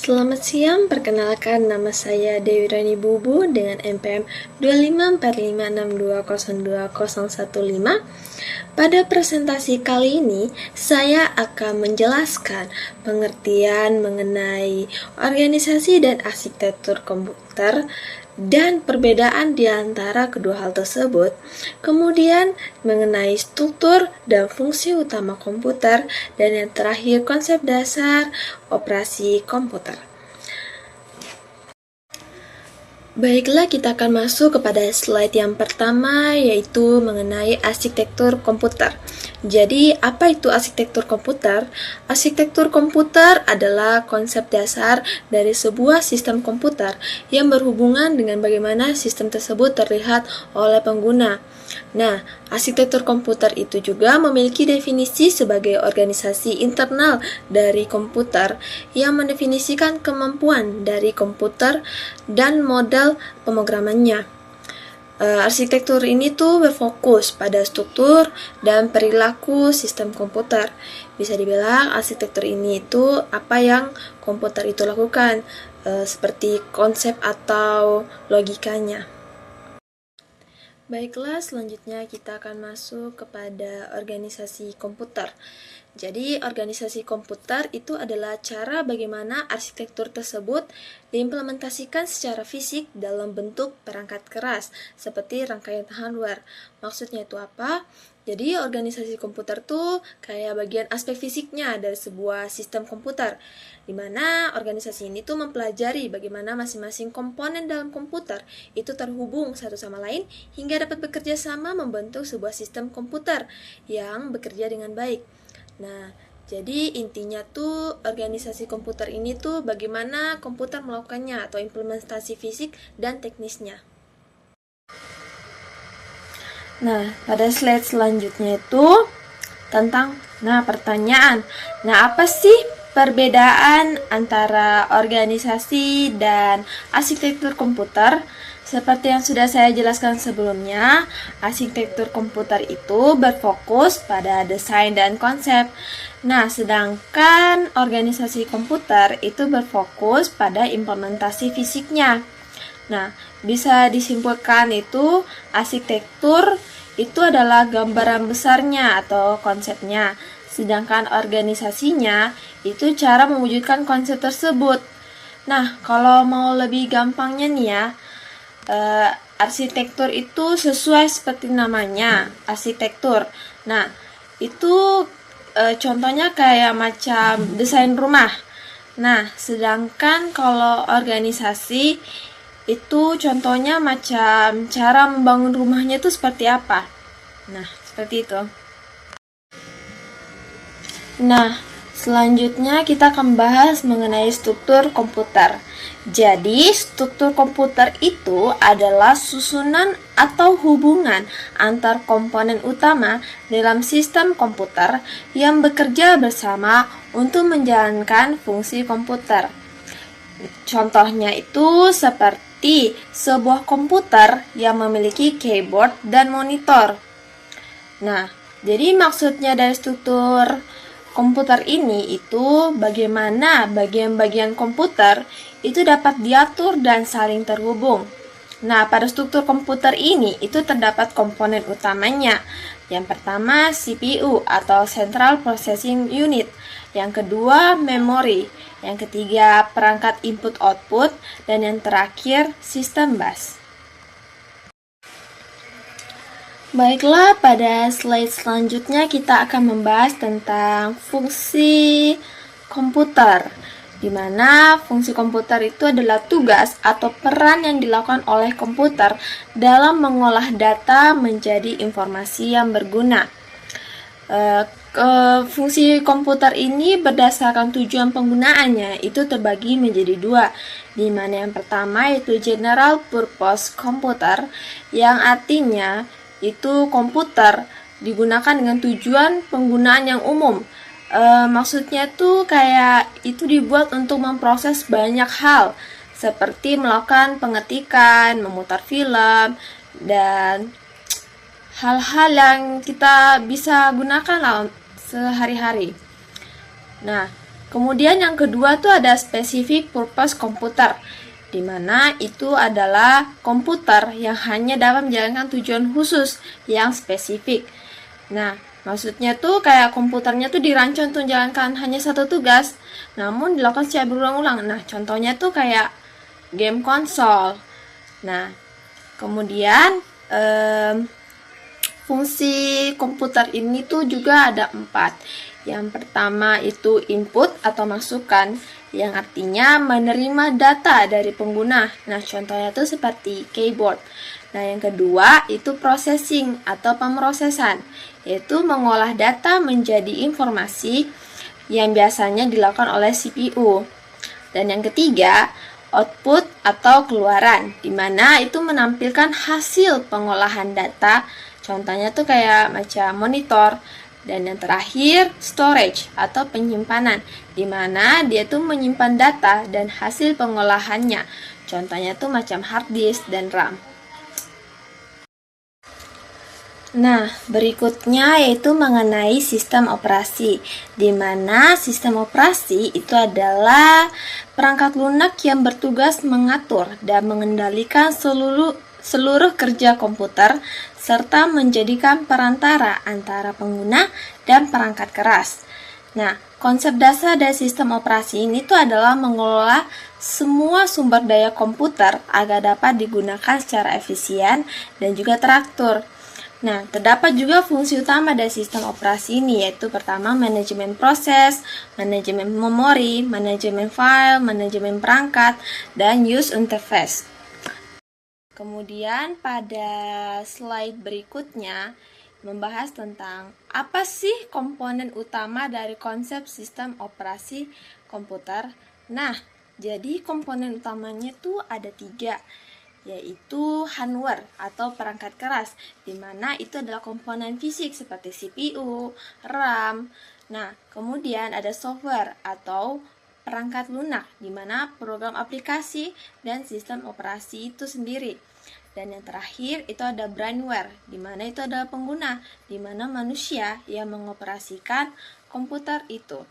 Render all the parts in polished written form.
Selamat siang, perkenalkan nama saya Dewi Rani Bubu dengan NPM 2545620215. Pada presentasi kali ini, saya akan menjelaskan pengertian mengenai organisasi dan arsitektur komputer dan perbedaan di antara kedua hal tersebut, kemudian mengenai struktur dan fungsi utama komputer, dan yang terakhir konsep dasar operasi komputer. Baiklah, kita akan masuk kepada slide yang pertama, yaitu mengenai arsitektur komputer. Jadi, apa itu arsitektur komputer? Arsitektur komputer adalah konsep dasar dari sebuah sistem komputer yang berhubungan dengan bagaimana sistem tersebut terlihat oleh pengguna. Nah, arsitektur komputer itu juga memiliki definisi sebagai organisasi internal dari komputer yang mendefinisikan kemampuan dari komputer dan model pemrogramannya. Arsitektur ini tuh berfokus pada struktur dan perilaku sistem komputer. Bisa dibilang arsitektur ini itu apa yang komputer itu lakukan, seperti konsep atau logikanya. Baiklah, selanjutnya kita akan masuk kepada organisasi komputer. Jadi, organisasi komputer itu adalah cara bagaimana arsitektur tersebut diimplementasikan secara fisik dalam bentuk perangkat keras, seperti rangkaian hardware. Maksudnya itu apa? Jadi, organisasi komputer tuh kayak bagian aspek fisiknya dari sebuah sistem komputer, di mana organisasi ini tuh mempelajari bagaimana masing-masing komponen dalam komputer itu terhubung satu sama lain hingga dapat bekerja sama membentuk sebuah sistem komputer yang bekerja dengan baik. Nah, jadi intinya tuh organisasi komputer ini tuh bagaimana komputer melakukannya atau implementasi fisik dan teknisnya. Nah, pada slide selanjutnya itu tentang pertanyaan. Nah, apa sih perbedaan antara organisasi dan arsitektur komputer? Seperti yang sudah saya jelaskan sebelumnya, arsitektur komputer itu berfokus pada desain dan konsep. Nah, sedangkan organisasi komputer itu berfokus pada implementasi fisiknya. Nah, bisa disimpulkan itu arsitektur itu adalah gambaran besarnya atau konsepnya, sedangkan organisasinya itu cara mewujudkan konsep tersebut. Nah, kalau mau lebih gampangnya nih ya, arsitektur itu sesuai seperti namanya, arsitektur. Nah, itu contohnya kayak macam desain rumah. Nah, sedangkan kalau organisasi itu contohnya macam cara membangun rumahnya itu seperti apa. Nah, seperti itu. Nah, selanjutnya kita akan bahas mengenai struktur komputer. Jadi, struktur komputer itu adalah susunan atau hubungan antar komponen utama dalam sistem komputer yang bekerja bersama untuk menjalankan fungsi komputer. Contohnya itu seperti sebuah komputer yang memiliki keyboard dan monitor. Nah, jadi maksudnya dari struktur komputer ini itu bagaimana bagian-bagian komputer itu dapat diatur dan saling terhubung. Nah, pada struktur komputer ini itu terdapat komponen utamanya. Yang pertama CPU atau Central Processing Unit. Yang kedua memori. Yang ketiga perangkat input-output. Dan yang terakhir sistem bus. Baiklah, pada slide selanjutnya kita akan membahas tentang fungsi komputer, di mana fungsi komputer itu adalah tugas atau peran yang dilakukan oleh komputer dalam mengolah data menjadi informasi yang berguna. Fungsi komputer ini berdasarkan tujuan penggunaannya itu terbagi menjadi dua, di mana yang pertama yaitu General Purpose Computer, yang artinya itu komputer digunakan dengan tujuan penggunaan yang umum. Maksudnya tuh kayak itu dibuat untuk memproses banyak hal, seperti melakukan pengetikan, memutar film, dan hal-hal yang kita bisa gunakan lah sehari-hari. Nah, Kemudian yang kedua tuh ada specific purpose komputer, di mana itu adalah komputer yang hanya dapat menjalankan tujuan khusus yang spesifik. Nah, maksudnya tuh kayak komputernya tuh dirancang untuk menjalankan hanya satu tugas, namun dilakukan secara berulang-ulang. Nah, contohnya tuh kayak game konsol. Nah, kemudian fungsi komputer ini tuh juga ada 4. Yang pertama itu input atau masukan, yang artinya menerima data dari pengguna. Nah, contohnya tuh seperti keyboard. Nah, yang kedua itu processing atau pemrosesan, yaitu mengolah data menjadi informasi yang biasanya dilakukan oleh CPU. Dan yang ketiga, output atau keluaran, di mana itu menampilkan hasil pengolahan data. Contohnya tuh kayak macam monitor. Dan yang terakhir, storage atau penyimpanan, di mana dia tuh menyimpan data dan hasil pengolahannya. Contohnya tuh macam hard disk dan RAM. Nah, berikutnya yaitu mengenai sistem operasi, di mana sistem operasi itu adalah perangkat lunak yang bertugas mengatur dan mengendalikan seluruh kerja komputer serta menjadikan perantara antara pengguna dan perangkat keras. Nah, konsep dasar dari sistem operasi ini tuh adalah mengelola semua sumber daya komputer agar dapat digunakan secara efisien dan juga teratur. Nah, terdapat juga fungsi utama dari sistem operasi ini, yaitu pertama manajemen proses, manajemen memori, manajemen file, manajemen perangkat, dan user interface. Kemudian pada slide berikutnya membahas tentang apa sih komponen utama dari konsep sistem operasi komputer. Nah, jadi komponen utamanya tuh ada 3, yaitu hardware atau perangkat keras, di mana itu adalah komponen fisik seperti CPU, RAM. Nah, kemudian ada software atau perangkat lunak, di mana program aplikasi dan sistem operasi itu sendiri. Dan yang terakhir itu ada brainware, di mana itu adalah pengguna, di mana manusia yang mengoperasikan komputer itu.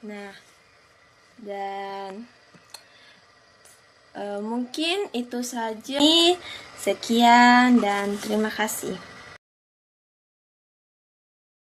Nah, dan mungkin itu saja. Sekian dan terima kasih.